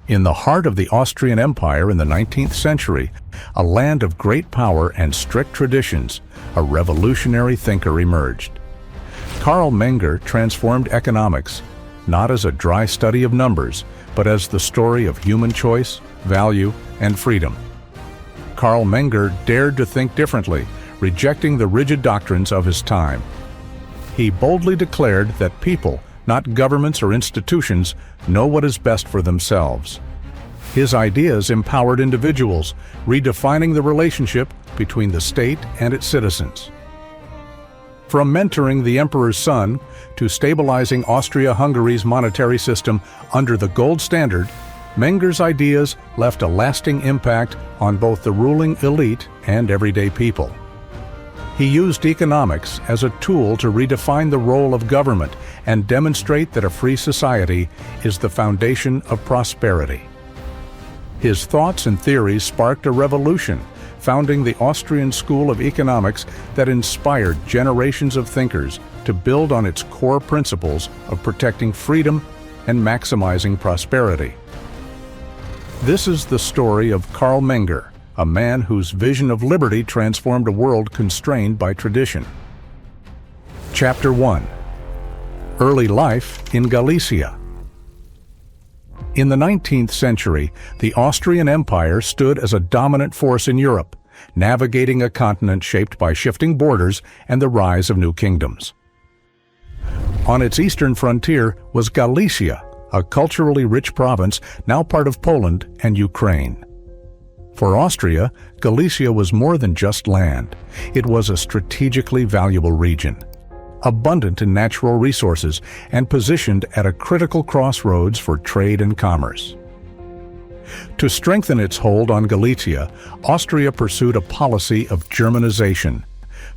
In the heart of the Austrian Empire in the 19th century, a land of great power and strict traditions, a revolutionary thinker emerged. Carl Menger transformed economics, not as a dry study of numbers, but as the story of human choice, value, and freedom. Carl Menger dared to think differently, rejecting the rigid doctrines of his time. He boldly declared that people, not governments or institutions, know what is best for themselves. His ideas empowered individuals, redefining the relationship between the state and its citizens. From mentoring the emperor's son to stabilizing Austria-Hungary's monetary system under the gold standard, Menger's ideas left a lasting impact on both the ruling elite and everyday people. He used economics as a tool to redefine the role of government and demonstrate that a free society is the foundation of prosperity. His thoughts and theories sparked a revolution, founding the Austrian School of Economics that inspired generations of thinkers to build on its core principles of protecting freedom and maximizing prosperity. This is the story of Carl Menger, a man whose vision of liberty transformed a world constrained by tradition. Chapter 1. Early Life in Galicia. In the 19th century, the Austrian Empire stood as a dominant force in Europe, navigating a continent shaped by shifting borders and the rise of new kingdoms. On its eastern frontier was Galicia, a culturally rich province now part of Poland and Ukraine. For Austria, Galicia was more than just land. It was a strategically valuable region, abundant in natural resources and positioned at a critical crossroads for trade and commerce. To strengthen its hold on Galicia, Austria pursued a policy of Germanization,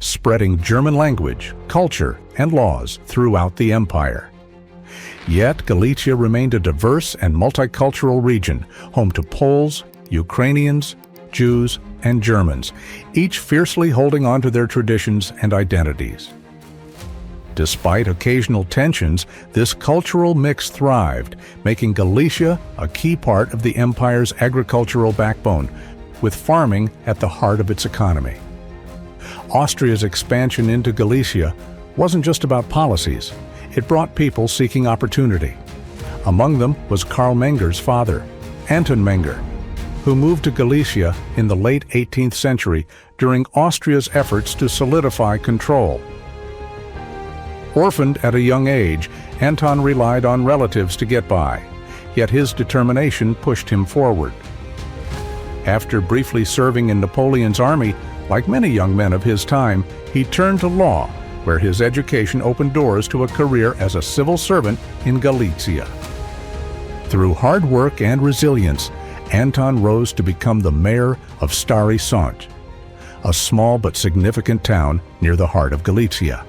spreading German language, culture, and laws throughout the empire. Yet Galicia remained a diverse and multicultural region, home to Poles, Ukrainians, Jews, and Germans, each fiercely holding on to their traditions and identities. Despite occasional tensions, this cultural mix thrived, making Galicia a key part of the empire's agricultural backbone, with farming at the heart of its economy. Austria's expansion into Galicia wasn't just about policies. It brought people seeking opportunity. Among them was Carl Menger's father, Anton Menger, who moved to Galicia in the late 18th century during Austria's efforts to solidify control. Orphaned at a young age, Anton relied on relatives to get by, yet his determination pushed him forward. After briefly serving in Napoleon's army, like many young men of his time, he turned to law, where his education opened doors to a career as a civil servant in Galicia. Through hard work and resilience, Anton rose to become the mayor of Stary Sant, a small but significant town near the heart of Galicia.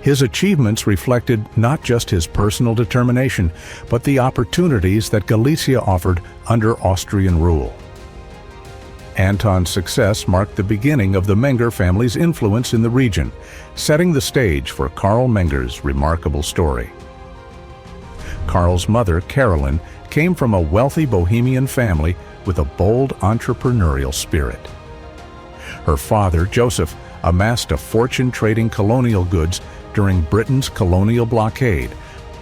His achievements reflected not just his personal determination, but the opportunities that Galicia offered under Austrian rule. Anton's success marked the beginning of the Menger family's influence in the region, setting the stage for Carl Menger's remarkable story. Carl's mother, Caroline, came from a wealthy Bohemian family with a bold entrepreneurial spirit. Her father, Joseph, amassed a fortune trading colonial goods during Britain's colonial blockade,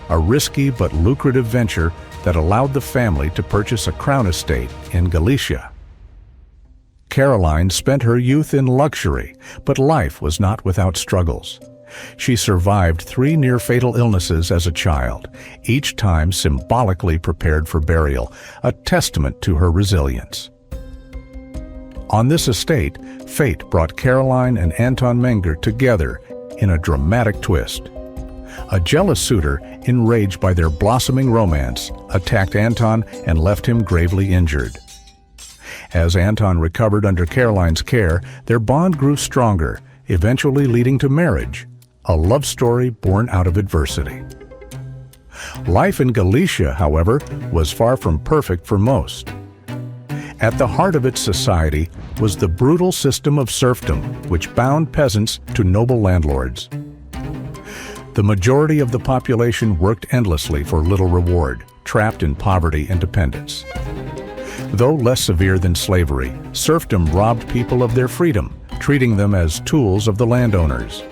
a risky but lucrative venture that allowed the family to purchase a crown estate in Galicia. Caroline spent her youth in luxury, but life was not without struggles. She survived 3 near-fatal illnesses as a child, each time symbolically prepared for burial, a testament to her resilience. On this estate, fate brought Caroline and Anton Menger together in a dramatic twist. A jealous suitor, enraged by their blossoming romance, attacked Anton and left him gravely injured. As Anton recovered under Caroline's care, their bond grew stronger, eventually leading to marriage, a love story born out of adversity. Life in Galicia, however, was far from perfect for most. At the heart of its society was the brutal system of serfdom, which bound peasants to noble landlords. The majority of the population worked endlessly for little reward, trapped in poverty and dependence. Though less severe than slavery, serfdom robbed people of their freedom, treating them as tools of the landowners.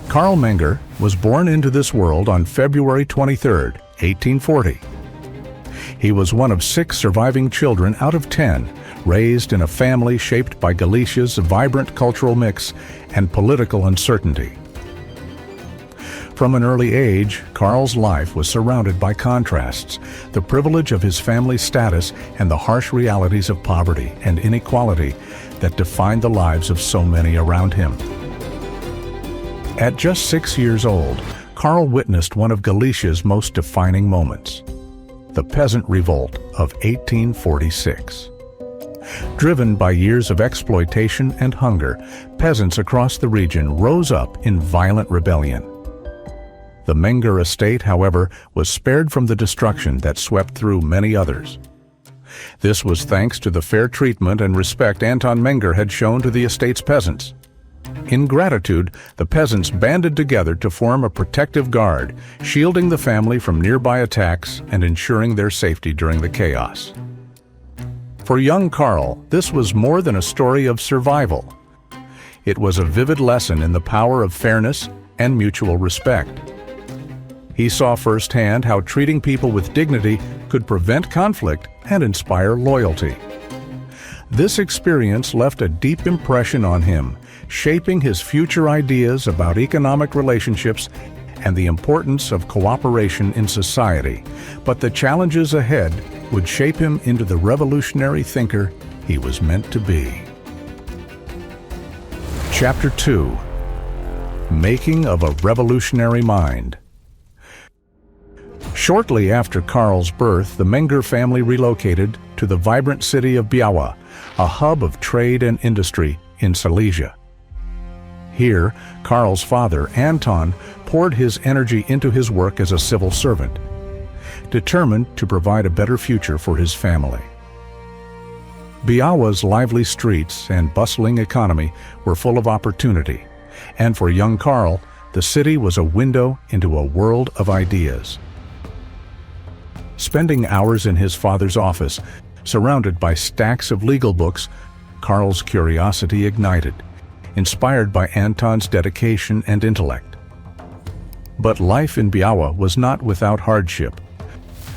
Carl Menger was born into this world on February 23, 1840. He was one of 6 surviving children out of 10, raised in a family shaped by Galicia's vibrant cultural mix and political uncertainty. From an early age, Carl's life was surrounded by contrasts, the privilege of his family's status and the harsh realities of poverty and inequality that defined the lives of so many around him. At just 6 years old, Carl witnessed one of Galicia's most defining moments, the Peasant Revolt of 1846. Driven by years of exploitation and hunger, peasants across the region rose up in violent rebellion. The Menger estate, however, was spared from the destruction that swept through many others. This was thanks to the fair treatment and respect Anton Menger had shown to the estate's peasants. In gratitude, the peasants banded together to form a protective guard, shielding the family from nearby attacks and ensuring their safety during the chaos. For young Carl, this was more than a story of survival. It was a vivid lesson in the power of fairness and mutual respect. He saw firsthand how treating people with dignity could prevent conflict and inspire loyalty. This experience left a deep impression on him, shaping his future ideas about economic relationships and the importance of cooperation in society. But the challenges ahead would shape him into the revolutionary thinker he was meant to be. Chapter 2: Making of a Revolutionary Mind. Shortly after Carl's birth, the Menger family relocated to the vibrant city of Biała, a hub of trade and industry in Silesia. Here, Carl's father, Anton, poured his energy into his work as a civil servant, determined to provide a better future for his family. Biała's lively streets and bustling economy were full of opportunity, and for young Carl, the city was a window into a world of ideas. Spending hours in his father's office, surrounded by stacks of legal books, Carl's curiosity ignited, inspired by Anton's dedication and intellect. But life in Biała was not without hardship.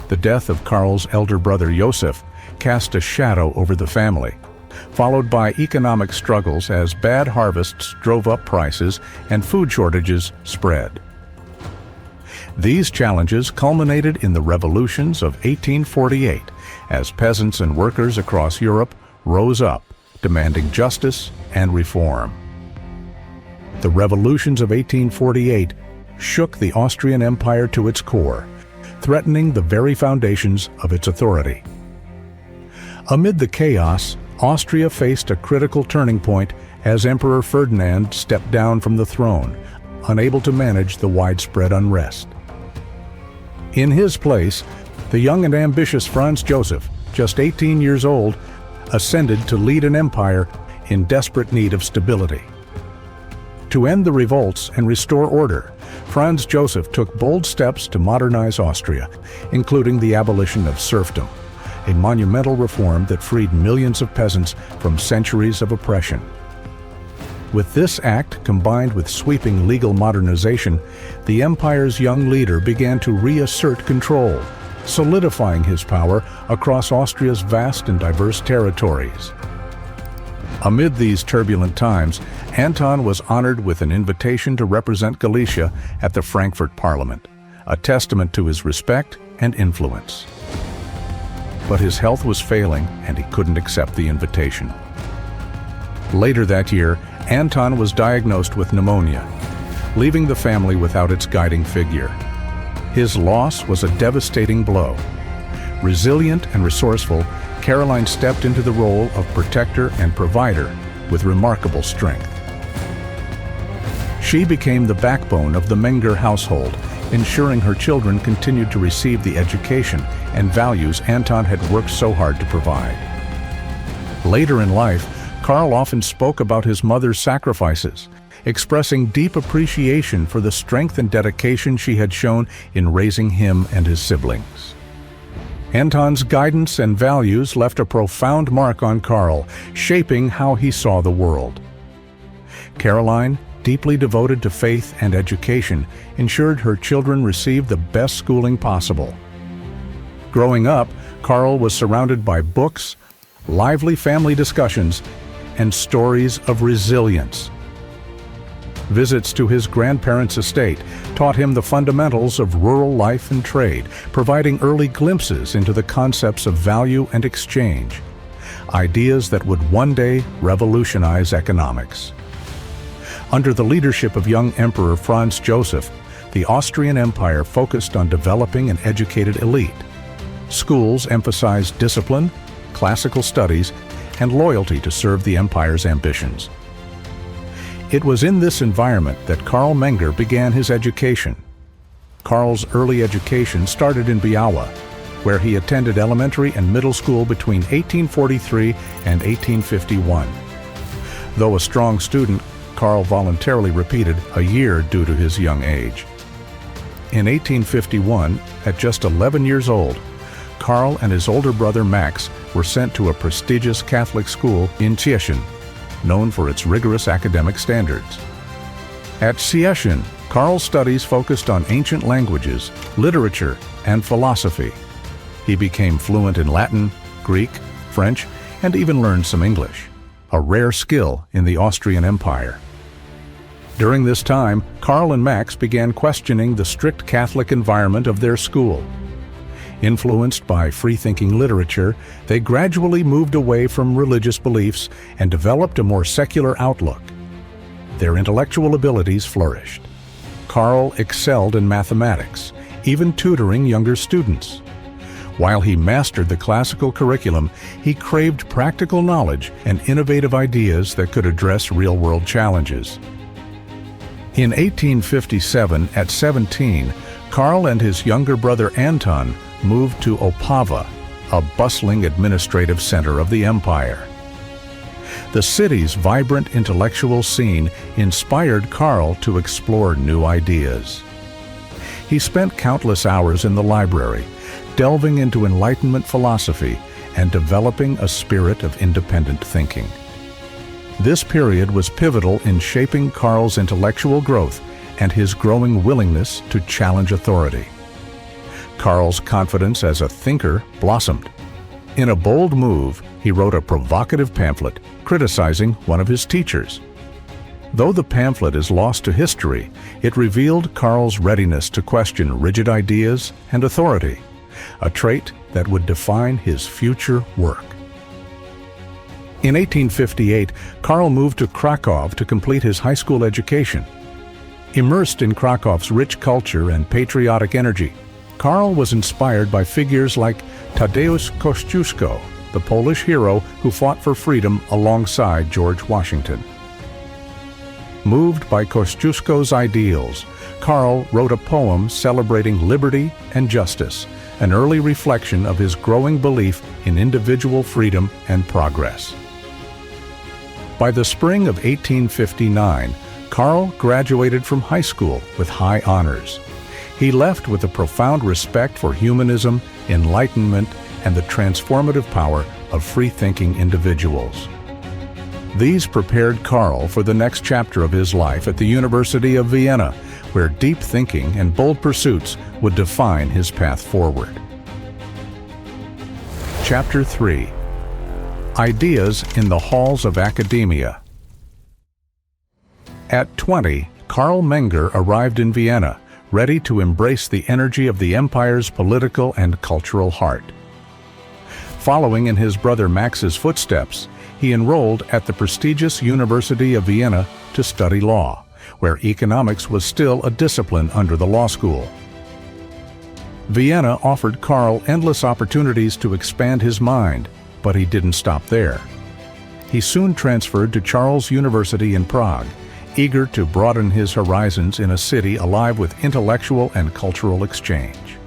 The death of Carl's elder brother Joseph cast a shadow over the family, followed by economic struggles as bad harvests drove up prices and food shortages spread. These challenges culminated in the revolutions of 1848, as peasants and workers across Europe rose up, demanding justice and reform. The revolutions of 1848 shook the Austrian Empire to its core, threatening the very foundations of its authority. Amid the chaos, Austria faced a critical turning point as Emperor Ferdinand stepped down from the throne, unable to manage the widespread unrest. In his place, the young and ambitious Franz Joseph, just 18 years old, ascended to lead an empire in desperate need of stability. To end the revolts and restore order, Franz Joseph took bold steps to modernize Austria, including the abolition of serfdom, a monumental reform that freed millions of peasants from centuries of oppression. With this act, combined with sweeping legal modernization, the empire's young leader began to reassert control, solidifying his power across Austria's vast and diverse territories. Amid these turbulent times, Anton was honored with an invitation to represent Galicia at the Frankfurt Parliament, a testament to his respect and influence. But his health was failing, and he couldn't accept the invitation. Later that year, Anton was diagnosed with pneumonia, leaving the family without its guiding figure. His loss was a devastating blow. Resilient and resourceful, Caroline stepped into the role of protector and provider with remarkable strength. She became the backbone of the Menger household, ensuring her children continued to receive the education and values Anton had worked so hard to provide. Later in life, Carl often spoke about his mother's sacrifices, expressing deep appreciation for the strength and dedication she had shown in raising him and his siblings. Anton's guidance and values left a profound mark on Carl, shaping how he saw the world. Caroline, deeply devoted to faith and education, ensured her children received the best schooling possible. Growing up, Carl was surrounded by books, lively family discussions, and stories of resilience. Visits to his grandparents' estate taught him the fundamentals of rural life and trade, providing early glimpses into the concepts of value and exchange, ideas that would one day revolutionize economics. Under the leadership of young Emperor Franz Joseph, the Austrian Empire focused on developing an educated elite. Schools emphasized discipline, classical studies, and loyalty to serve the empire's ambitions. It was in this environment that Carl Menger began his education. Carl's early education started in Biała, where he attended elementary and middle school between 1843 and 1851. Though a strong student, Carl voluntarily repeated a year due to his young age. In 1851, at just 11 years old, Carl and his older brother Max were sent to a prestigious Catholic school in Cieszyn, known for its rigorous academic standards. At Cieszyn, Carl's studies focused on ancient languages, literature, and philosophy. He became fluent in Latin, Greek, French, and even learned some English, a rare skill in the Austrian Empire. During this time, Carl and Max began questioning the strict Catholic environment of their school. Influenced by free-thinking literature, they gradually moved away from religious beliefs and developed a more secular outlook. Their intellectual abilities flourished. Carl excelled in mathematics, even tutoring younger students. While he mastered the classical curriculum, he craved practical knowledge and innovative ideas that could address real-world challenges. In 1857, at 17, Carl and his younger brother Anton moved to Opava, a bustling administrative center of the empire. The city's vibrant intellectual scene inspired Carl to explore new ideas. He spent countless hours in the library, delving into Enlightenment philosophy and developing a spirit of independent thinking. This period was pivotal in shaping Carl's intellectual growth and his growing willingness to challenge authority. Carl's confidence as a thinker blossomed. In a bold move, he wrote a provocative pamphlet criticizing one of his teachers. Though the pamphlet is lost to history, it revealed Carl's readiness to question rigid ideas and authority, a trait that would define his future work. In 1858, Carl moved to Krakow to complete his high school education. Immersed in Krakow's rich culture and patriotic energy, Carl was inspired by figures like Tadeusz Kościuszko, the Polish hero who fought for freedom alongside George Washington. Moved by Kościuszko's ideals, Carl wrote a poem celebrating liberty and justice, an early reflection of his growing belief in individual freedom and progress. By the spring of 1859, Carl graduated from high school with high honors. He left with a profound respect for humanism, enlightenment, and the transformative power of free-thinking individuals. These prepared Carl for the next chapter of his life at the University of Vienna, where deep thinking and bold pursuits would define his path forward. Chapter 3. Ideas in the Halls of Academia. At 20, Carl Menger arrived in Vienna, ready to embrace the energy of the empire's political and cultural heart. Following in his brother Max's footsteps, he enrolled at the prestigious University of Vienna to study law, where economics was still a discipline under the law school. Vienna offered Carl endless opportunities to expand his mind, but he didn't stop there. He soon transferred to Charles University in Prague, eager to broaden his horizons in a city alive with intellectual and cultural exchange.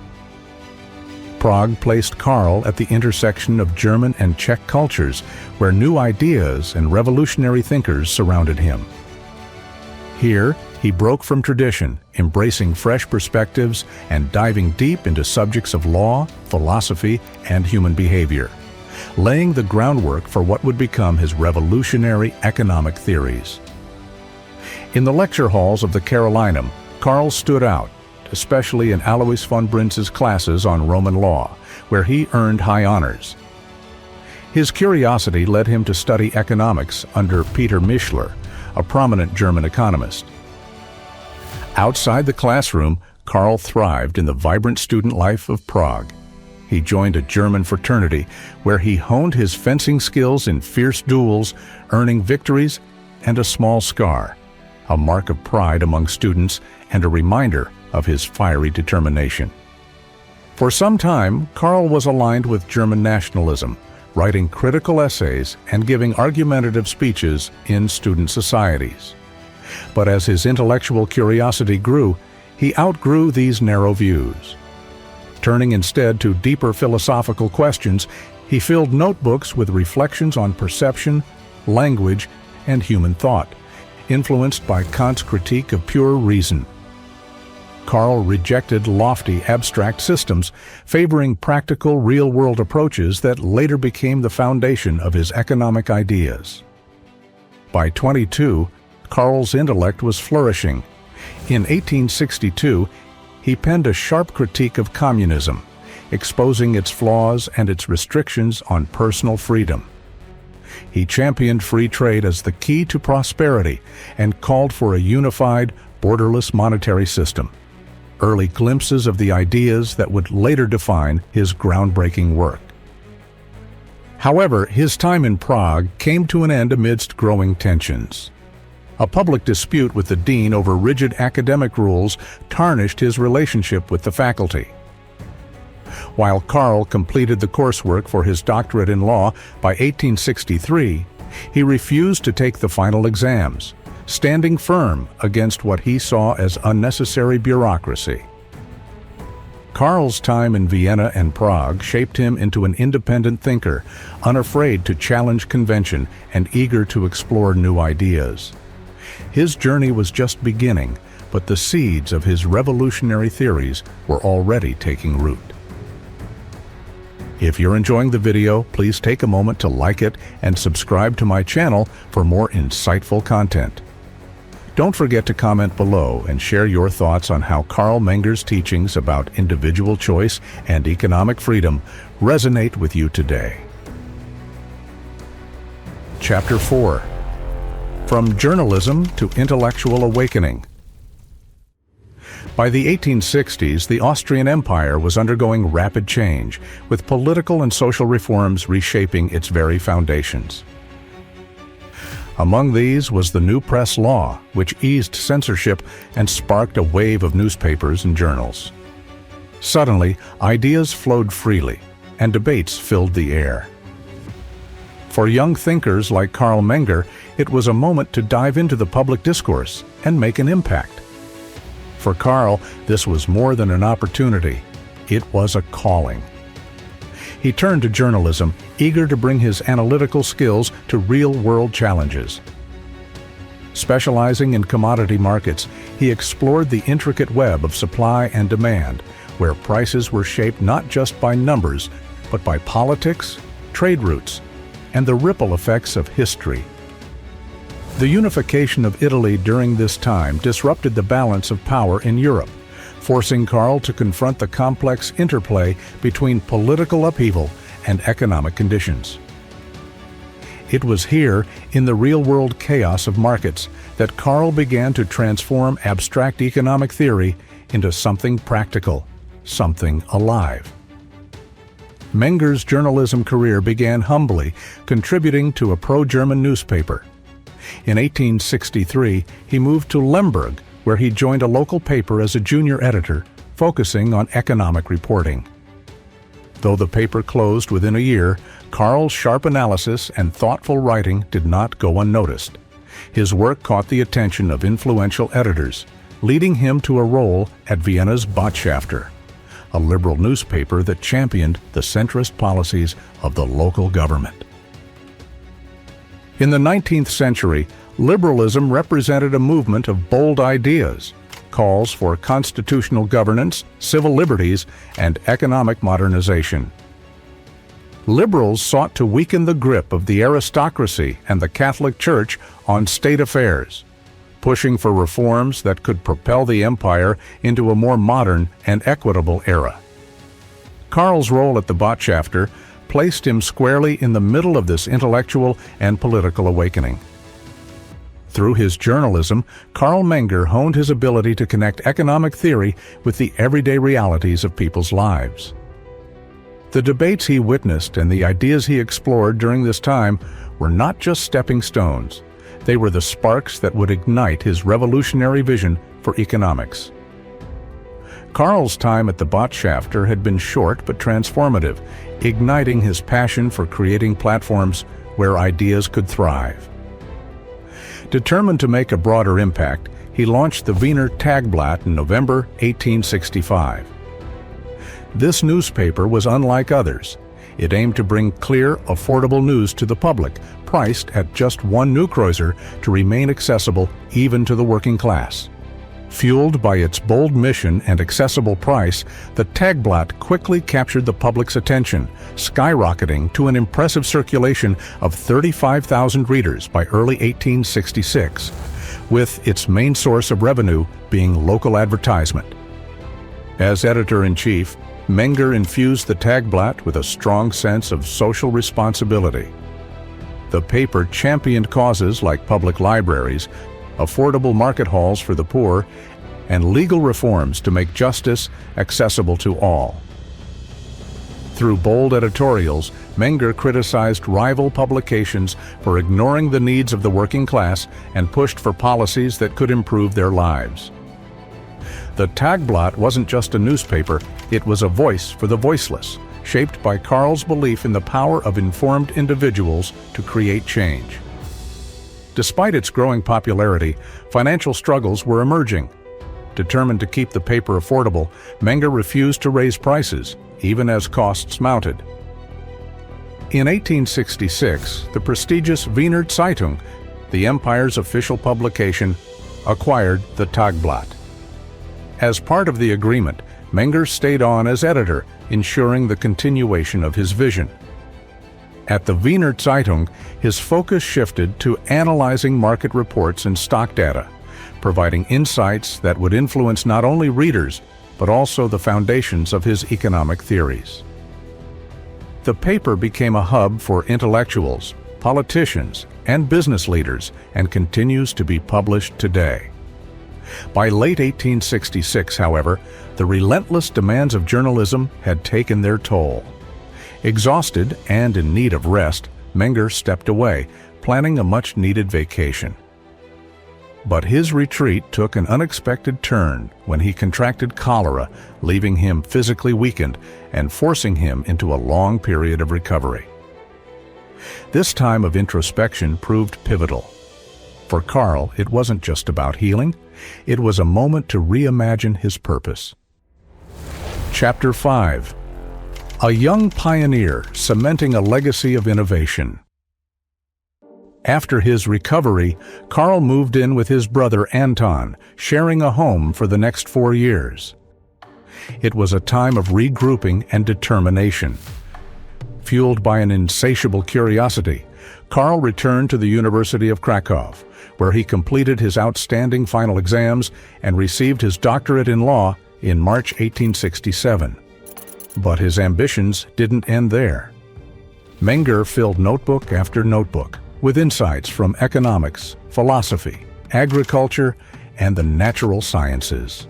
Prague placed Carl at the intersection of German and Czech cultures, where new ideas and revolutionary thinkers surrounded him. Here, He broke from tradition, embracing fresh perspectives and diving deep into subjects of law, philosophy, and human behavior, laying the groundwork for what would become his revolutionary economic theories. In the lecture halls of the Carolinum, Carl stood out, especially in Alois von Brinz's classes on Roman law, where he earned high honors. His curiosity led him to study economics under Peter Mischler, a prominent German economist. Outside the classroom, Carl thrived in the vibrant student life of Prague. He joined a German fraternity where he honed his fencing skills in fierce duels, earning victories and a small scar, a mark of pride among students and a reminder of his fiery determination. For some time, Carl was aligned with German nationalism, writing critical essays and giving argumentative speeches in student societies. But as his intellectual curiosity grew, he outgrew these narrow views. Turning instead to deeper philosophical questions, he filled notebooks with reflections on perception, language, and human thought, influenced by Kant's critique of pure reason. Carl rejected lofty, abstract systems, favoring practical, real-world approaches that later became the foundation of his economic ideas. By 22, Carl's intellect was flourishing. In 1862, he penned a sharp critique of communism, exposing its flaws and its restrictions on personal freedom. He championed free trade as the key to prosperity and called for a unified, borderless monetary system, early glimpses of the ideas that would later define his groundbreaking work. However, his time in Prague came to an end amidst growing tensions. A public dispute with the dean over rigid academic rules tarnished his relationship with the faculty. While Carl completed the coursework for his doctorate in law by 1863, he refused to take the final exams, standing firm against what he saw as unnecessary bureaucracy. Carl's time in Vienna and Prague shaped him into an independent thinker, unafraid to challenge convention and eager to explore new ideas. His journey was just beginning, but the seeds of his revolutionary theories were already taking root. If you're enjoying the video, please take a moment to like it and subscribe to my channel for more insightful content. Don't forget to comment below and share your thoughts on how Carl Menger's teachings about individual choice and economic freedom resonate with you today. Chapter 4. From Journalism to Intellectual Awakening. By the 1860s, the Austrian Empire was undergoing rapid change, with political and social reforms reshaping its very foundations. Among these was the new press law, which eased censorship and sparked a wave of newspapers and journals. Suddenly, ideas flowed freely, and debates filled the air. For young thinkers like Carl Menger, it was a moment to dive into the public discourse and make an impact. For Carl, this was more than an opportunity. It was a calling. He turned to journalism, eager to bring his analytical skills to real-world challenges. Specializing in commodity markets, he explored the intricate web of supply and demand, where prices were shaped not just by numbers, but by politics, trade routes, and the ripple effects of history. The unification of Italy during this time disrupted the balance of power in Europe, forcing Carl to confront the complex interplay between political upheaval and economic conditions. It was here, in the real-world chaos of markets, that Carl began to transform abstract economic theory into something practical, something alive. Menger's journalism career began humbly, contributing to a pro-German newspaper. In 1863, he moved to Lemberg, where he joined a local paper as a junior editor, focusing on economic reporting. Though the paper closed within a year, Carl's sharp analysis and thoughtful writing did not go unnoticed. His work caught the attention of influential editors, leading him to a role at Vienna's Botschafter, a liberal newspaper that championed the centrist policies of the local government. In the 19th century, Liberalism represented a movement of bold ideas, calls for constitutional governance, civil liberties, and economic modernization. Liberals sought to weaken the grip of the aristocracy and the Catholic Church on state affairs, pushing for reforms that could propel the empire into a more modern and equitable era. Carl's role at the Botschafter placed him squarely in the middle of this intellectual and political awakening. Through his journalism, Carl Menger honed his ability to connect economic theory with the everyday realities of people's lives. The debates he witnessed and the ideas he explored during this time were not just stepping stones. They were the sparks that would ignite his revolutionary vision for economics. Carl's time at the Botschafter had been short but transformative, igniting his passion for creating platforms where ideas could thrive. Determined to make a broader impact, he launched the Wiener Tagblatt in November 1865. This newspaper was unlike others. It aimed to bring clear, affordable news to the public, priced at just 1 Newkreuzer to remain accessible even to the working class. Fueled by its bold mission and accessible price, the Tagblatt quickly captured the public's attention, skyrocketing to an impressive circulation of 35,000 readers by early 1866, with its main source of revenue being local advertisement. As editor-in-chief, Menger infused the Tagblatt with a strong sense of social responsibility. The paper championed causes like public libraries, affordable market halls for the poor, and legal reforms to make justice accessible to all. Through bold editorials, Menger criticized rival publications for ignoring the needs of the working class and pushed for policies that could improve their lives. The Tagblatt wasn't just a newspaper, it was a voice for the voiceless, shaped by Carl's belief in the power of informed individuals to create change. Despite its growing popularity, financial struggles were emerging. Determined to keep the paper affordable, Menger refused to raise prices, even as costs mounted. In 1866, the prestigious Wiener Zeitung, the empire's official publication, acquired the Tagblatt. As part of the agreement, Menger stayed on as editor, ensuring the continuation of his vision. At the Wiener Zeitung, his focus shifted to analyzing market reports and stock data, providing insights that would influence not only readers, but also the foundations of his economic theories. The paper became a hub for intellectuals, politicians, and business leaders, and continues to be published today. By late 1866, however, the relentless demands of journalism had taken their toll. Exhausted and in need of rest, Menger stepped away, planning a much-needed vacation. But his retreat took an unexpected turn when he contracted cholera, leaving him physically weakened and forcing him into a long period of recovery. This time of introspection proved pivotal. For Carl, it wasn't just about healing, it was a moment to reimagine his purpose. Chapter 5. A young pioneer cementing a legacy of innovation. After his recovery, Carl moved in with his brother Anton, sharing a home for the next 4 years. It was a time of regrouping and determination. Fueled by an insatiable curiosity, Carl returned to the University of Krakow, where he completed his outstanding final exams and received his doctorate in law in March 1867. But his ambitions didn't end there. Menger filled notebook after notebook with insights from economics, philosophy, agriculture, and the natural sciences.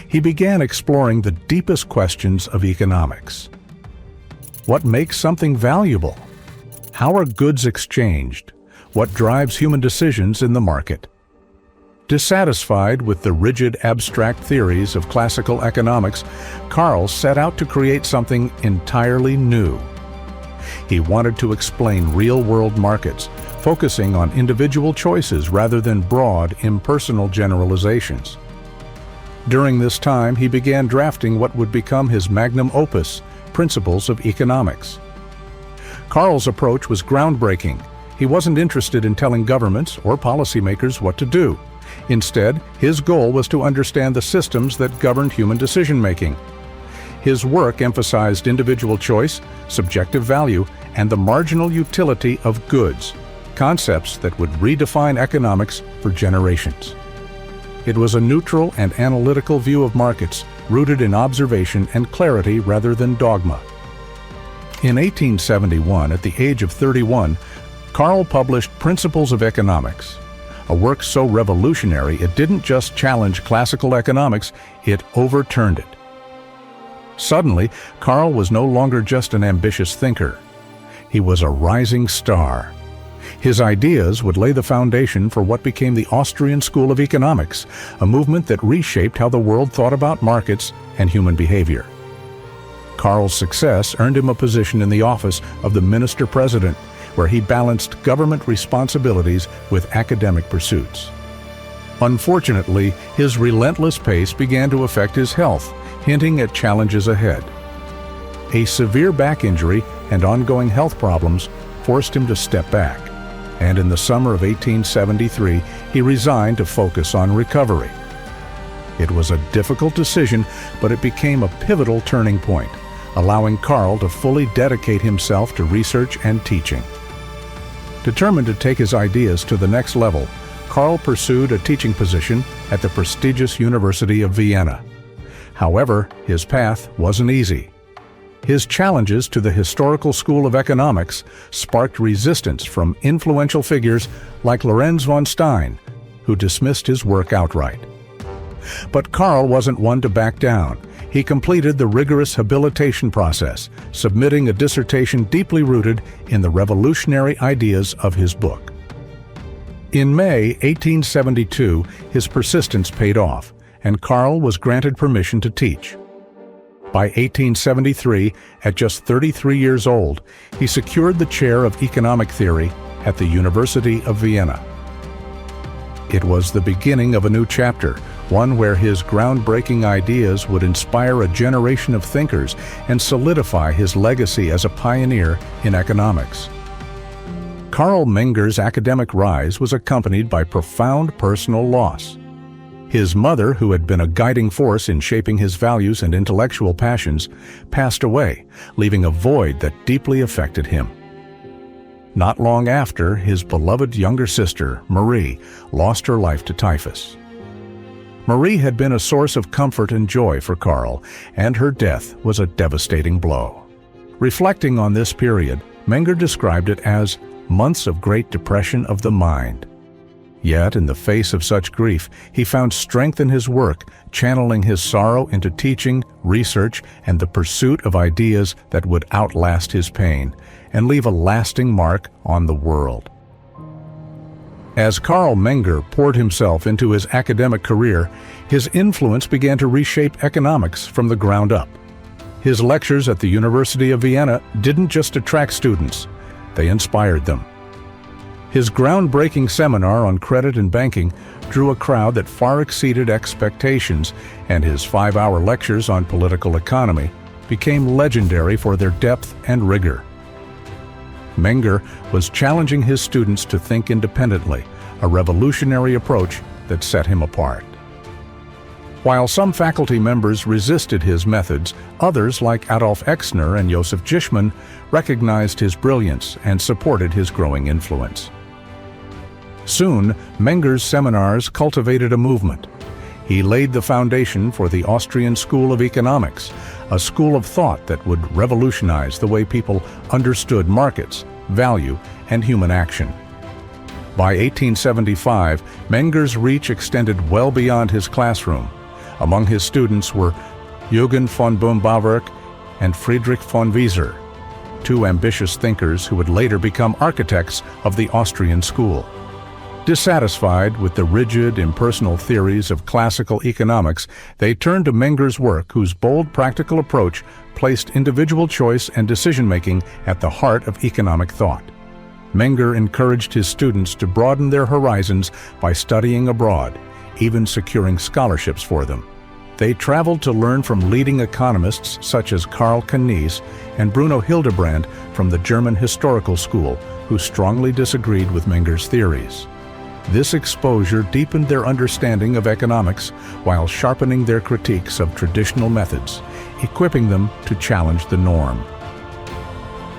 He began exploring the deepest questions of economics. What makes something valuable? How are goods exchanged? What drives human decisions in the market? Dissatisfied with the rigid abstract theories of classical economics, Carl set out to create something entirely new. He wanted to explain real-world markets, focusing on individual choices rather than broad, impersonal generalizations. During this time, he began drafting what would become his magnum opus, Principles of Economics. Carl's approach was groundbreaking. He wasn't interested in telling governments or policymakers what to do. Instead, his goal was to understand the systems that governed human decision-making. His work emphasized individual choice, subjective value, and the marginal utility of goods, concepts that would redefine economics for generations. It was a neutral and analytical view of markets, rooted in observation and clarity rather than dogma. In 1871, at the age of 31, Carl published Principles of Economics, a work so revolutionary it didn't just challenge classical economics, it overturned it. Suddenly, Carl was no longer just an ambitious thinker. He was a rising star. His ideas would lay the foundation for what became the Austrian School of Economics, a movement that reshaped how the world thought about markets and human behavior. Carl's success earned him a position in the office of the minister-president, where he balanced government responsibilities with academic pursuits. Unfortunately, his relentless pace began to affect his health, hinting at challenges ahead. A severe back injury and ongoing health problems forced him to step back, and in the summer of 1873, he resigned to focus on recovery. It was a difficult decision, but it became a pivotal turning point, allowing Carl to fully dedicate himself to research and teaching. Determined to take his ideas to the next level, Carl pursued a teaching position at the prestigious University of Vienna. However, his path wasn't easy. His challenges to the historical school of economics sparked resistance from influential figures like Lorenz von Stein, who dismissed his work outright. But Carl wasn't one to back down. He completed the rigorous habilitation process, submitting a dissertation deeply rooted in the revolutionary ideas of his book. In May 1872, his persistence paid off, and Carl was granted permission to teach. By 1873, at just 33 years old, he secured the chair of economic theory at the University of Vienna. It was the beginning of a new chapter, one where his groundbreaking ideas would inspire a generation of thinkers and solidify his legacy as a pioneer in economics. Carl Menger's academic rise was accompanied by profound personal loss. His mother, who had been a guiding force in shaping his values and intellectual passions, passed away, leaving a void that deeply affected him. Not long after, his beloved younger sister, Marie, lost her life to typhus. Marie had been a source of comfort and joy for Carl, and her death was a devastating blow. Reflecting on this period, Menger described it as months of great depression of the mind. Yet, in the face of such grief, he found strength in his work, channeling his sorrow into teaching, research, and the pursuit of ideas that would outlast his pain and leave a lasting mark on the world. As Carl Menger poured himself into his academic career, his influence began to reshape economics from the ground up. His lectures at the University of Vienna didn't just attract students, they inspired them. His groundbreaking seminar on credit and banking drew a crowd that far exceeded expectations, and his 5-hour lectures on political economy became legendary for their depth and rigor. Menger was challenging his students to think independently, a revolutionary approach that set him apart. While some faculty members resisted his methods, others like Adolf Exner and Joseph Jischmann recognized his brilliance and supported his growing influence. Soon, Menger's seminars cultivated a movement. He laid the foundation for the Austrian School of Economics, a school of thought that would revolutionize the way people understood markets, value, and human action. By 1875, Menger's reach extended well beyond his classroom. Among his students were Eugen von Bohm-Bawerk and Friedrich von Wieser, two ambitious thinkers who would later become architects of the Austrian school. Dissatisfied with the rigid, impersonal theories of classical economics, they turned to Menger's work, whose bold, practical approach placed individual choice and decision-making at the heart of economic thought. Menger encouraged his students to broaden their horizons by studying abroad, even securing scholarships for them. They traveled to learn from leading economists such as Karl Menger and Bruno Hildebrand from the German Historical School, who strongly disagreed with Menger's theories. This exposure deepened their understanding of economics while sharpening their critiques of traditional methods, equipping them to challenge the norm.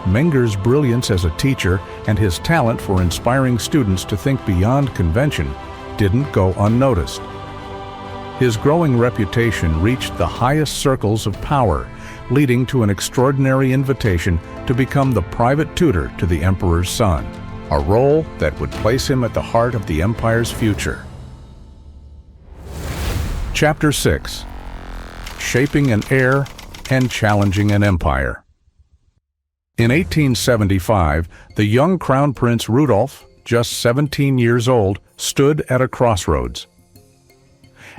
Menger's brilliance as a teacher and his talent for inspiring students to think beyond convention didn't go unnoticed. His growing reputation reached the highest circles of power, leading to an extraordinary invitation to become the private tutor to the emperor's son, a role that would place him at the heart of the empire's future. Chapter 6: Shaping an Heir and Challenging an Empire. In 1875, the young Crown Prince Rudolf, just 17 years old, stood at a crossroads.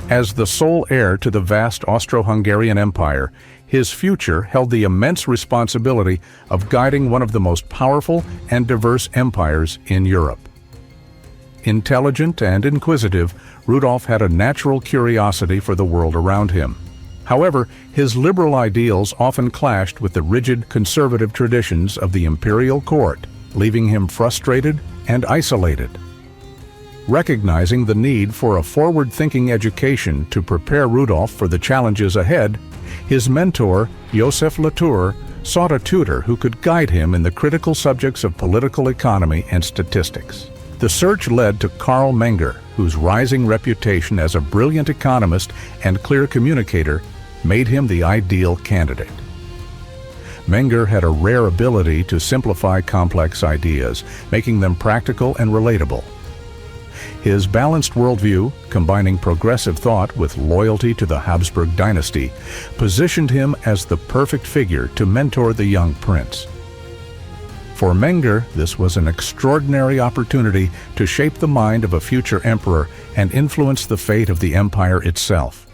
As the sole heir to the vast Austro-Hungarian Empire, his future held the immense responsibility of guiding one of the most powerful and diverse empires in Europe. Intelligent and inquisitive, Rudolf had a natural curiosity for the world around him. However, his liberal ideals often clashed with the rigid, conservative traditions of the imperial court, leaving him frustrated and isolated. Recognizing the need for a forward-thinking education to prepare Rudolf for the challenges ahead, his mentor, Joseph Latour, sought a tutor who could guide him in the critical subjects of political economy and statistics. The search led to Carl Menger, whose rising reputation as a brilliant economist and clear communicator made him the ideal candidate. Menger had a rare ability to simplify complex ideas, making them practical and relatable. His balanced worldview, combining progressive thought with loyalty to the Habsburg dynasty, positioned him as the perfect figure to mentor the young prince. For Menger, this was an extraordinary opportunity to shape the mind of a future emperor and influence the fate of the empire itself.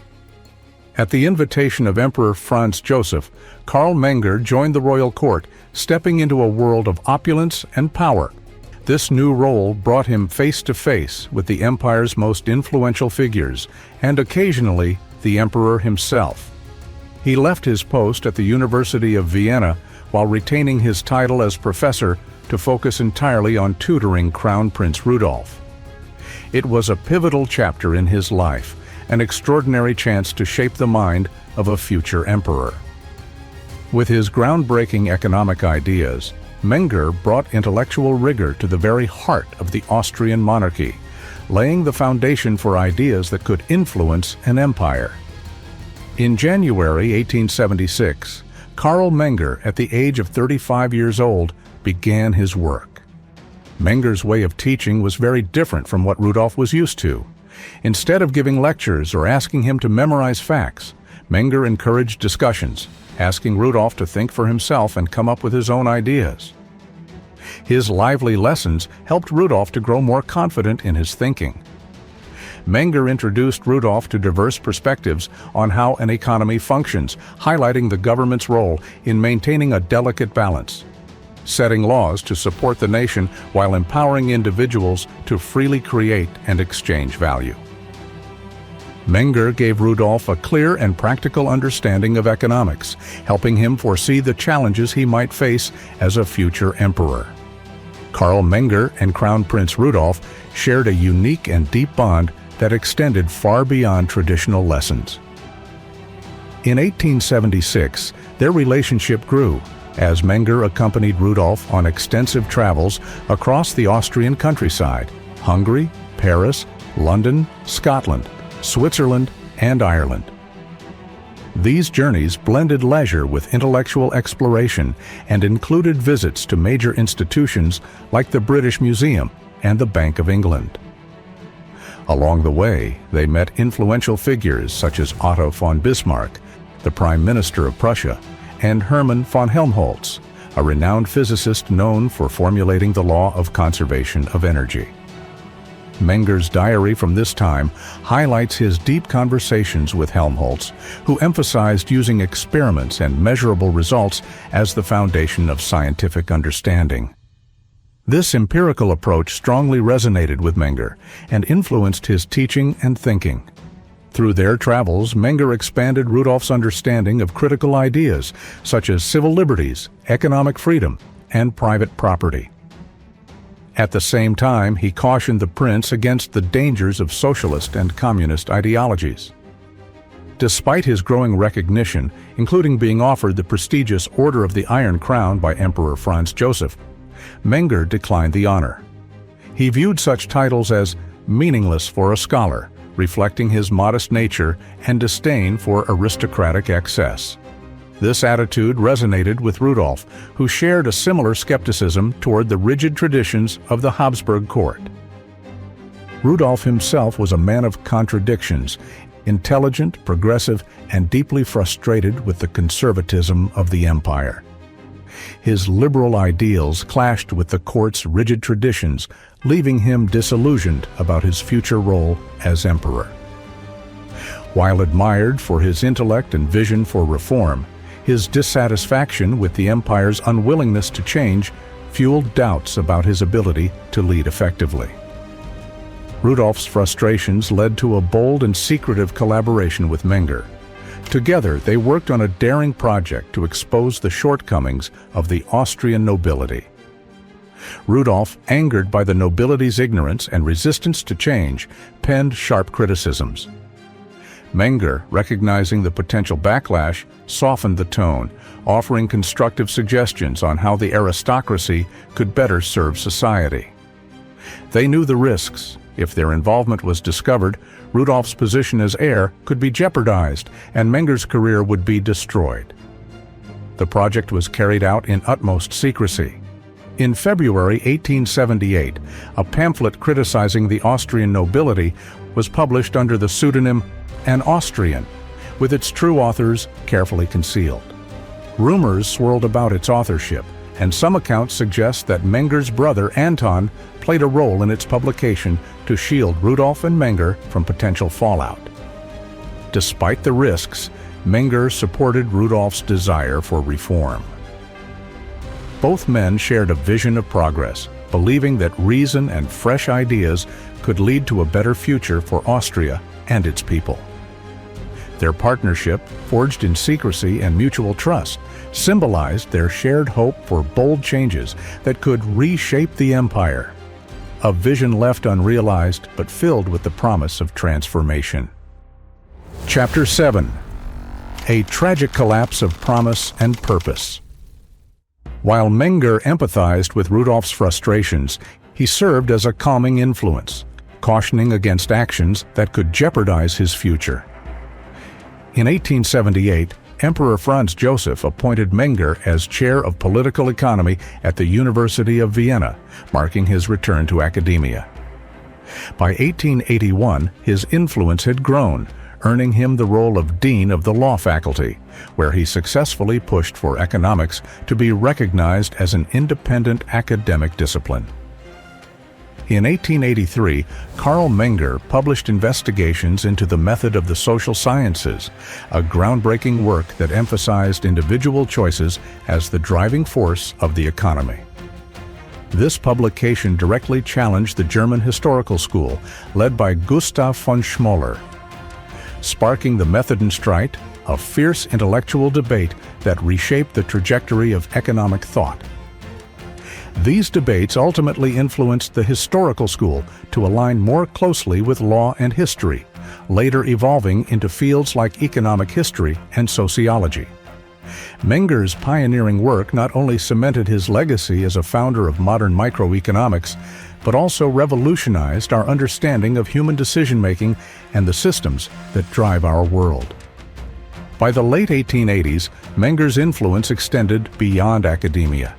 At the invitation of Emperor Franz Joseph, Carl Menger joined the royal court, stepping into a world of opulence and power. This new role brought him face to face with the empire's most influential figures, and occasionally the emperor himself. He left his post at the University of Vienna while retaining his title as professor to focus entirely on tutoring Crown Prince Rudolf. It was a pivotal chapter in his life, an extraordinary chance to shape the mind of a future emperor. With his groundbreaking economic ideas, Menger brought intellectual rigor to the very heart of the Austrian monarchy, laying the foundation for ideas that could influence an empire. In January 1876, Carl Menger, at the age of 35 years old, began his work. Menger's way of teaching was very different from what Rudolf was used to. Instead of giving lectures or asking him to memorize facts, Menger encouraged discussions, asking Rudolf to think for himself and come up with his own ideas. His lively lessons helped Rudolf to grow more confident in his thinking. Menger introduced Rudolf to diverse perspectives on how an economy functions, highlighting the government's role in maintaining a delicate balance, setting laws to support the nation while empowering individuals to freely create and exchange value. Menger gave Rudolf a clear and practical understanding of economics, helping him foresee the challenges he might face as a future emperor. Carl Menger and Crown Prince Rudolf shared a unique and deep bond that extended far beyond traditional lessons. In 1876, their relationship grew as Menger accompanied Rudolf on extensive travels across the Austrian countryside, Hungary, Paris, London, Scotland, Switzerland, and Ireland. These journeys blended leisure with intellectual exploration and included visits to major institutions like the British Museum and the Bank of England. Along the way, they met influential figures such as Otto von Bismarck, the Prime Minister of Prussia, and Hermann von Helmholtz, a renowned physicist known for formulating the law of conservation of energy. Menger's diary from this time highlights his deep conversations with Helmholtz, who emphasized using experiments and measurable results as the foundation of scientific understanding. This empirical approach strongly resonated with Menger and influenced his teaching and thinking. Through their travels, Menger expanded Rudolf's understanding of critical ideas such as civil liberties, economic freedom, and private property. At the same time, he cautioned the prince against the dangers of socialist and communist ideologies. Despite his growing recognition, including being offered the prestigious Order of the Iron Crown by Emperor Franz Joseph, Menger declined the honor. He viewed such titles as meaningless for a scholar, reflecting his modest nature and disdain for aristocratic excess. This attitude resonated with Rudolf, who shared a similar skepticism toward the rigid traditions of the Habsburg court. Rudolf himself was a man of contradictions, intelligent, progressive, and deeply frustrated with the conservatism of the empire. His liberal ideals clashed with the court's rigid traditions, leaving him disillusioned about his future role as emperor. While admired for his intellect and vision for reform, his dissatisfaction with the empire's unwillingness to change fueled doubts about his ability to lead effectively. Rudolf's frustrations led to a bold and secretive collaboration with Menger. Together, they worked on a daring project to expose the shortcomings of the Austrian nobility. Rudolf, angered by the nobility's ignorance and resistance to change, penned sharp criticisms. Menger, recognizing the potential backlash, softened the tone, offering constructive suggestions on how the aristocracy could better serve society. They knew the risks. If their involvement was discovered, Rudolf's position as heir could be jeopardized and Menger's career would be destroyed. The project was carried out in utmost secrecy. In February 1878, a pamphlet criticizing the Austrian nobility was published under the pseudonym An Austrian, with its true authors carefully concealed. Rumors swirled about its authorship, and some accounts suggest that Menger's brother Anton played a role in its publication to shield Rudolf and Menger from potential fallout. Despite the risks, Menger supported Rudolf's desire for reform. Both men shared a vision of progress, believing that reason and fresh ideas could lead to a better future for Austria and its people. Their partnership, forged in secrecy and mutual trust, symbolized their shared hope for bold changes that could reshape the empire. A vision left unrealized but filled with the promise of transformation. Chapter 7. A tragic collapse of promise and purpose. While Menger empathized with Rudolf's frustrations, he served as a calming influence, cautioning against actions that could jeopardize his future. In 1878, Emperor Franz Joseph appointed Menger as chair of political economy at the University of Vienna, marking his return to academia. By 1881, his influence had grown, earning him the role of dean of the law faculty, where he successfully pushed for economics to be recognized as an independent academic discipline. In 1883, Carl Menger published Investigations into the Method of the Social Sciences, a groundbreaking work that emphasized individual choices as the driving force of the economy. This publication directly challenged the German historical school, led by Gustav von Schmoller, sparking the Methodenstreit, a fierce intellectual debate that reshaped the trajectory of economic thought. These debates ultimately influenced the historical school to align more closely with law and history, later evolving into fields like economic history and sociology. Menger's pioneering work not only cemented his legacy as a founder of modern microeconomics, but also revolutionized our understanding of human decision-making and the systems that drive our world. By the late 1880s, Menger's influence extended beyond academia.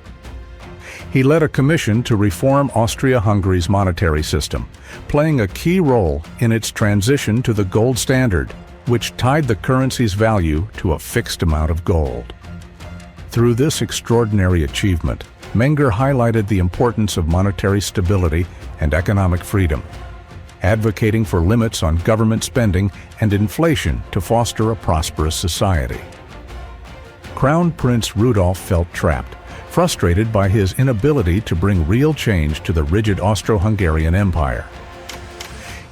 He led a commission to reform Austria-Hungary's monetary system, playing a key role in its transition to the gold standard, which tied the currency's value to a fixed amount of gold. Through this extraordinary achievement, Menger highlighted the importance of monetary stability and economic freedom, advocating for limits on government spending and inflation to foster a prosperous society. Crown Prince Rudolf felt trapped, frustrated by his inability to bring real change to the rigid Austro-Hungarian Empire.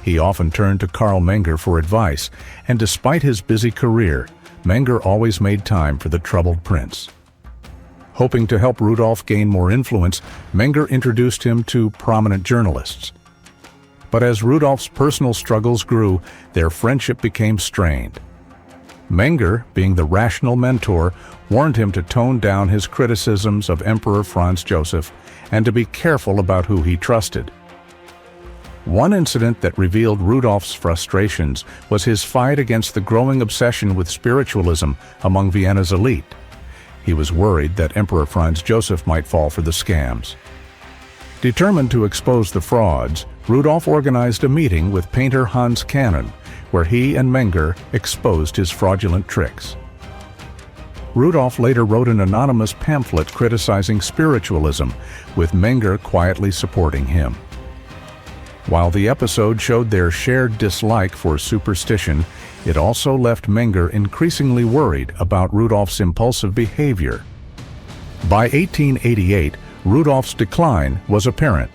He often turned to Carl Menger for advice, and despite his busy career, Menger always made time for the troubled prince. Hoping to help Rudolf gain more influence, Menger introduced him to prominent journalists. But as Rudolf's personal struggles grew, their friendship became strained. Menger, being the rational mentor, warned him to tone down his criticisms of Emperor Franz Joseph and to be careful about who he trusted. One incident that revealed Rudolf's frustrations was his fight against the growing obsession with spiritualism among Vienna's elite. He was worried that Emperor Franz Joseph might fall for the scams. Determined to expose the frauds, Rudolf organized a meeting with painter Hans Cannon, where he and Menger exposed his fraudulent tricks. Rudolf later wrote an anonymous pamphlet criticizing spiritualism, with Menger quietly supporting him. While the episode showed their shared dislike for superstition, it also left Menger increasingly worried about Rudolf's impulsive behavior. By 1888, Rudolf's decline was apparent.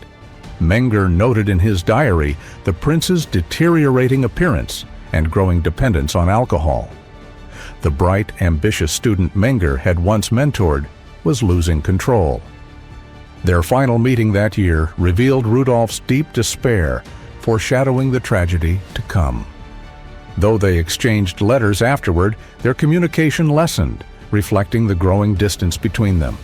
Menger noted in his diary the prince's deteriorating appearance and growing dependence on alcohol. The bright, ambitious student Menger had once mentored was losing control. Their final meeting that year revealed Rudolf's deep despair, foreshadowing the tragedy to come. Though they exchanged letters afterward, their communication lessened, reflecting the growing distance between them.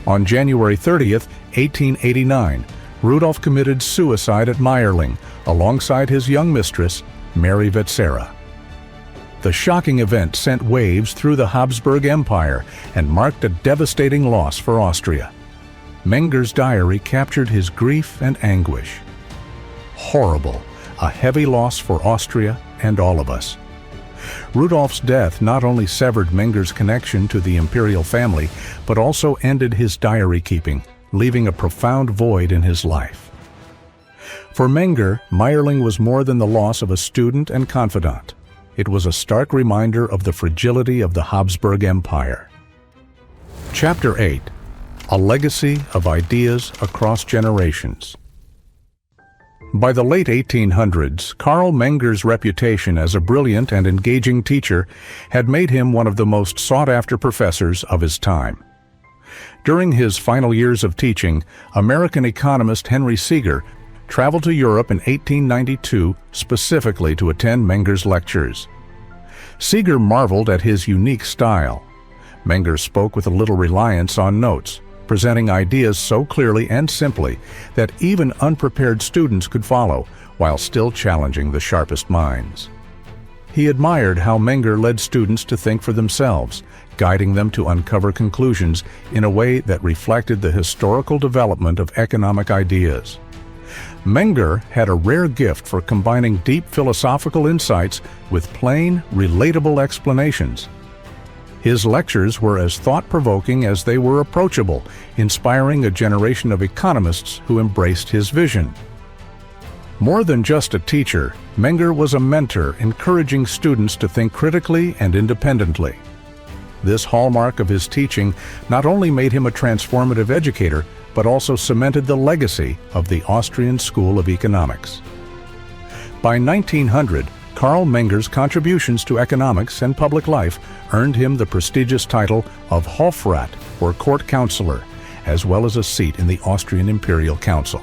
On January 30th, 1889, Rudolf committed suicide at Meierling alongside his young mistress, Mary Vetsera. The shocking event sent waves through the Habsburg Empire and marked a devastating loss for Austria. Menger's diary captured his grief and anguish. Horrible, a heavy loss for Austria and all of us. Rudolf's death not only severed Menger's connection to the imperial family, but also ended his diary keeping, leaving a profound void in his life. For Menger, Meierling was more than the loss of a student and confidant. It was a stark reminder of the fragility of the Habsburg Empire. Chapter 8: A Legacy of Ideas Across Generations. By the late 1800s, Carl Menger's reputation as a brilliant and engaging teacher had made him one of the most sought-after professors of his time. During his final years of teaching, American economist Henry Seeger traveled to Europe in 1892 specifically to attend Menger's lectures. Seeger marveled at his unique style. Menger spoke with a little reliance on notes, presenting ideas so clearly and simply that even unprepared students could follow, while still challenging the sharpest minds. He admired how Menger led students to think for themselves, guiding them to uncover conclusions in a way that reflected the historical development of economic ideas. Menger had a rare gift for combining deep philosophical insights with plain, relatable explanations. His lectures were as thought-provoking as they were approachable, inspiring a generation of economists who embraced his vision. More than just a teacher, Menger was a mentor, encouraging students to think critically and independently. This hallmark of his teaching not only made him a transformative educator, but also cemented the legacy of the Austrian School of Economics. By 1900, Carl Menger's contributions to economics and public life earned him the prestigious title of Hofrat, or court counselor, as well as a seat in the Austrian Imperial Council.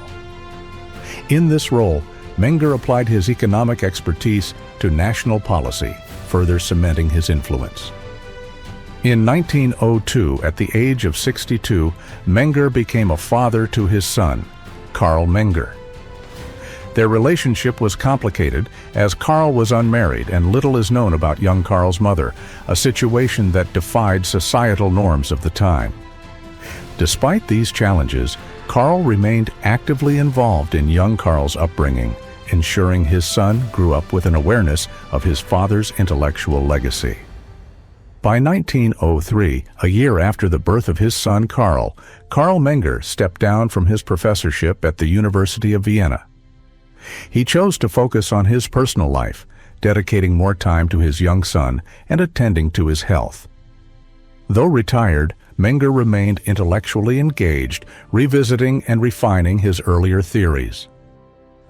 In this role, Menger applied his economic expertise to national policy, further cementing his influence. In 1902, at the age of 62, Menger became a father to his son, Carl Menger. Their relationship was complicated, as Carl was unmarried and little is known about young Carl's mother, a situation that defied societal norms of the time. Despite these challenges, Carl remained actively involved in young Carl's upbringing, ensuring his son grew up with an awareness of his father's intellectual legacy. By 1903, a year after the birth of his son Carl, Carl Menger stepped down from his professorship at the University of Vienna. He chose to focus on his personal life, dedicating more time to his young son and attending to his health. Though retired, Menger remained intellectually engaged, revisiting and refining his earlier theories.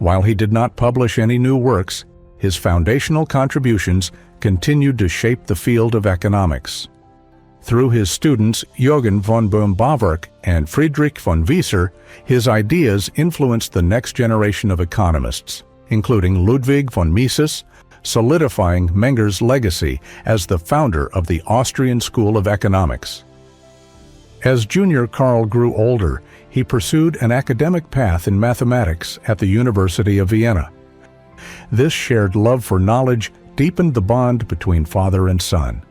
While he did not publish any new works, his foundational contributions continued to shape the field of economics. Through his students Jürgen von Bohm-Bawerk and Friedrich von Wieser, his ideas influenced the next generation of economists, including Ludwig von Mises, solidifying Menger's legacy as the founder of the Austrian School of Economics. As junior Carl grew older, he pursued an academic path in mathematics at the University of Vienna. This shared love for knowledge deepened the bond between father and son.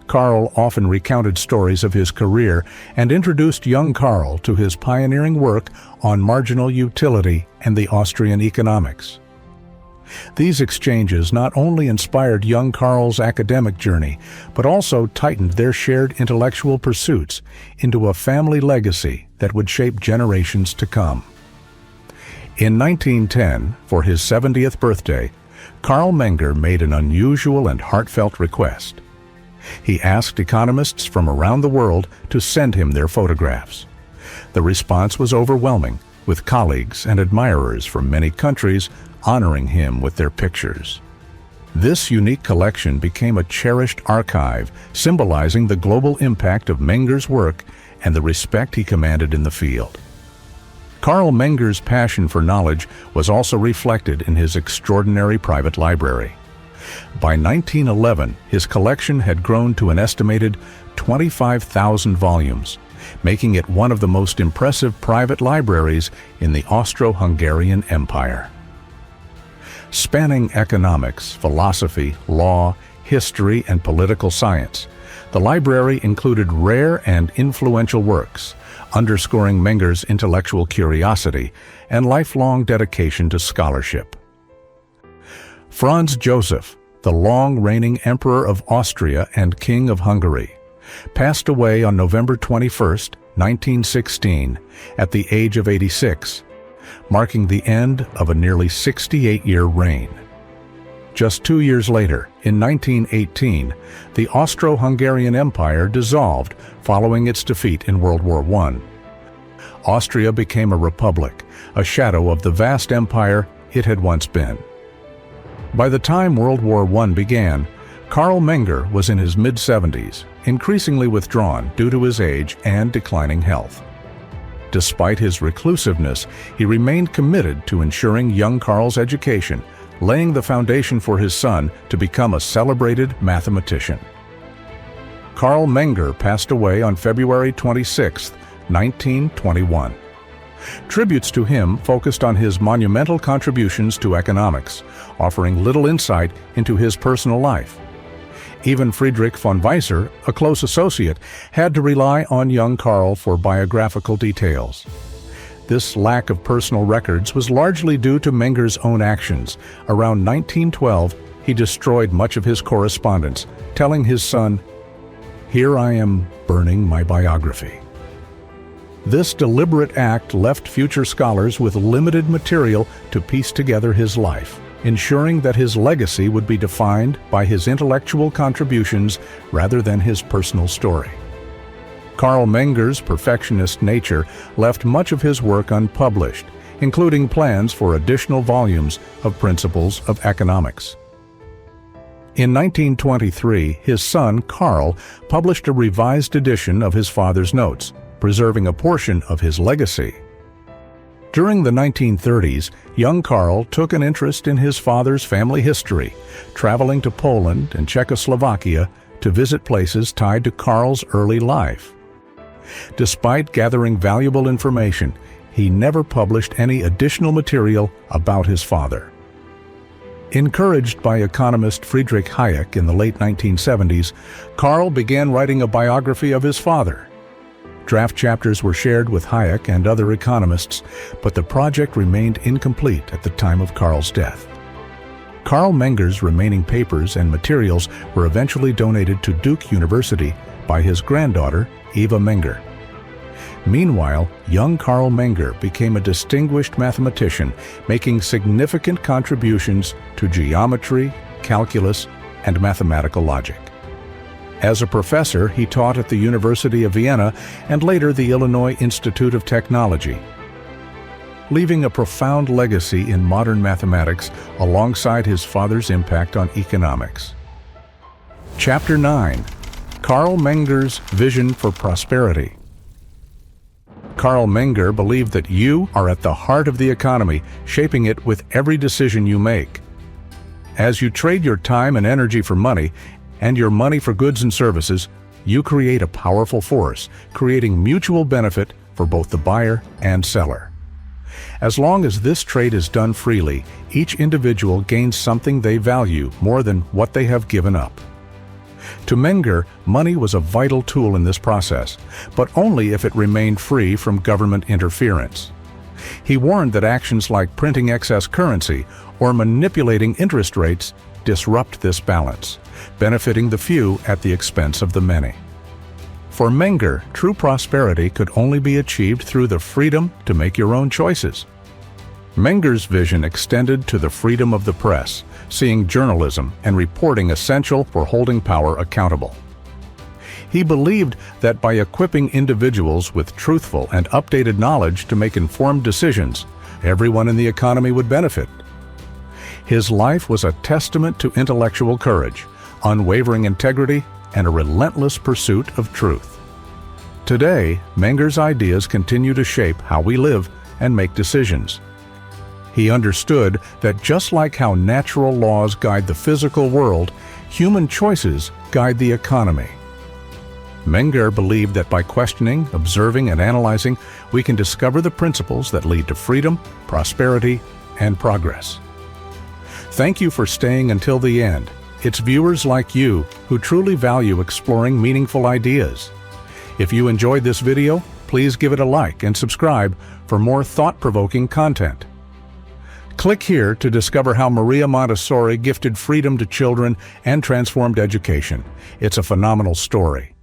Carl often recounted stories of his career and introduced young Carl to his pioneering work on marginal utility and the Austrian economics. These exchanges not only inspired young Carl's academic journey, but also tightened their shared intellectual pursuits into a family legacy that would shape generations to come. In 1910, for his 70th birthday, Carl Menger made an unusual and heartfelt request. He asked economists from around the world to send him their photographs. The response was overwhelming, with colleagues and admirers from many countries honoring him with their pictures. This unique collection became a cherished archive, symbolizing the global impact of Menger's work and the respect he commanded in the field. Carl Menger's passion for knowledge was also reflected in his extraordinary private library. By 1911, his collection had grown to an estimated 25,000 volumes, making it one of the most impressive private libraries in the Austro-Hungarian Empire. Spanning economics, philosophy, law, history, and political science, the library included rare and influential works, underscoring Menger's intellectual curiosity and lifelong dedication to scholarship. Franz Joseph, the long-reigning Emperor of Austria and King of Hungary, passed away on November 21, 1916, at the age of 86, marking the end of a nearly 68-year reign. Just 2 years later, in 1918, the Austro-Hungarian Empire dissolved following its defeat in World War I. Austria became a republic, a shadow of the vast empire it had once been. By the time World War I began, Carl Menger was in his mid-70s, increasingly withdrawn due to his age and declining health. Despite his reclusiveness, he remained committed to ensuring young Carl's education, laying the foundation for his son to become a celebrated mathematician. Carl Menger passed away on February 26, 1921. Tributes to him focused on his monumental contributions to economics, offering little insight into his personal life. Even Friedrich von Wieser, a close associate, had to rely on young Carl for biographical details. This lack of personal records was largely due to Menger's own actions. Around 1912, he destroyed much of his correspondence, telling his son, "Here I am burning my biography." This deliberate act left future scholars with limited material to piece together his life, ensuring that his legacy would be defined by his intellectual contributions rather than his personal story. Carl Menger's perfectionist nature left much of his work unpublished, including plans for additional volumes of Principles of Economics. In 1923, his son, Carl, published a revised edition of his father's notes, preserving a portion of his legacy. During the 1930s, young Carl took an interest in his father's family history, traveling to Poland and Czechoslovakia to visit places tied to Carl's early life. Despite gathering valuable information, he never published any additional material about his father. Encouraged by economist Friedrich Hayek in the late 1970s, Carl began writing a biography of his father. Draft chapters were shared with Hayek and other economists, but the project remained incomplete at the time of Carl's death. Carl Menger's remaining papers and materials were eventually donated to Duke University by his granddaughter, Eva Menger. Meanwhile, young Carl Menger became a distinguished mathematician, making significant contributions to geometry, calculus, and mathematical logic. As a professor, he taught at the University of Vienna and later the Illinois Institute of Technology. leaving a profound legacy in modern mathematics alongside his father's impact on economics. Chapter 9. Carl Menger's Vision for Prosperity. Carl Menger believed that you are at the heart of the economy, shaping it with every decision you make. As you trade your time and energy for money, and your money for goods and services, you create a powerful force, creating mutual benefit for both the buyer and seller. As long as this trade is done freely, each individual gains something they value more than what they have given up. To Menger, money was a vital tool in this process, but only if it remained free from government interference. He warned that actions like printing excess currency or manipulating interest rates disrupt this balance, benefiting the few at the expense of the many. For Menger, true prosperity could only be achieved through the freedom to make your own choices. Menger's vision extended to the freedom of the press, seeing journalism and reporting essential for holding power accountable. He believed that by equipping individuals with truthful and updated knowledge to make informed decisions, everyone in the economy would benefit. His life was a testament to intellectual courage, unwavering integrity, and a relentless pursuit of truth. Today, Menger's ideas continue to shape how we live and make decisions. He understood that just like how natural laws guide the physical world, human choices guide the economy. Menger believed that by questioning, observing, and analyzing, we can discover the principles that lead to freedom, prosperity, and progress. Thank you for staying until the end. It's viewers like you who truly value exploring meaningful ideas. If you enjoyed this video, please give it a like and subscribe for more thought-provoking content. Click here to discover how Maria Montessori gifted freedom to children and transformed education. It's a phenomenal story.